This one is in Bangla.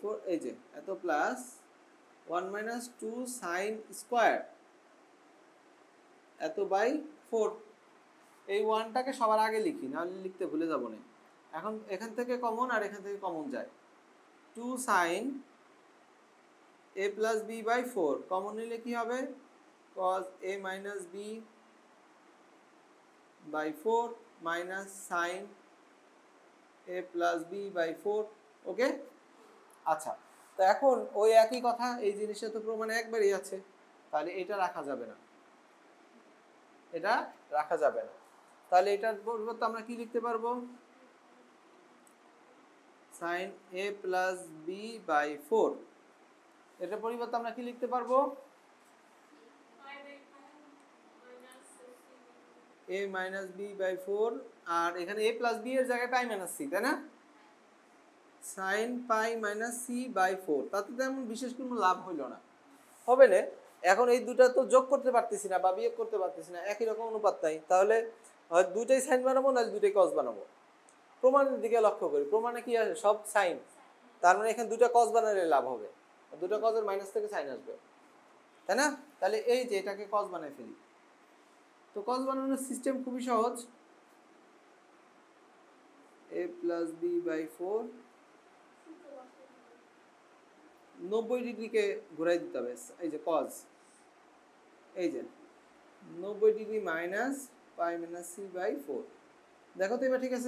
4 এই যে এত প্লাস 1 মাইনাস 2 সাইন স্কয়ার এত বাই 4। এই 1টাকে সবার আগে লিখি, নাহলে লিখতে ভুলে যাব না। এখন এখান থেকে কমন আর এখান থেকে কমন যায়, 2 sine a plus b by 4 common নিলে কি হবে, cos a minus b by 4 minus sine a plus b by 4। Okay, আচ্ছা, তো এখন ওই একই কথা, এই জিনিসটা তো প্রমাণে একবারই আছে, তাহলে এটা রাখা যাবে না, এটা রাখা যাবে না। তাহলে এটার পরিবর্তে আমরা কি লিখতে পারবো, sin a plus b by 4। এটার পরিবর্তে আমরা কি লিখতে পারবো, a মাইনাস b বাই 4, আর এখানে a প্লাস b এর জায়গায় পাই মাইনাস c, তাই না, sin pi minus c by 4। তাতে তেমন বিশেষ কোনো লাভ হইল না, হবে না। এখন এই দুটা তো যোগ করতে পারতেছি না বা বিয়োগ করতে পারতেছি না, একই রকম অনুপাত নাই, তাহলে হয় দুইটাই সাইন বানাবো না দুইটাই কস বানাবো। প্রমাণের দিকে লক্ষ্য করি, প্রমাণে কি আসে, সব সাইন, তার মানে এখানে দুটা কস বানালে লাভ হবে, দুটা কসের মাইনাস থেকে সাইন আসবে, তাই না। তাহলে এই যে এটাকে কস বানাই ফেলি। তো কস বানানোর সিস্টেম খুবই সহজ, a প্লাস b বাই 4 90 ডিগ্রিকে ঘুরাই দিতে হবে, এই যে কস, এই যে 90 degree minus pi minus c by 4। দেখো তো এবার ঠিক আছে।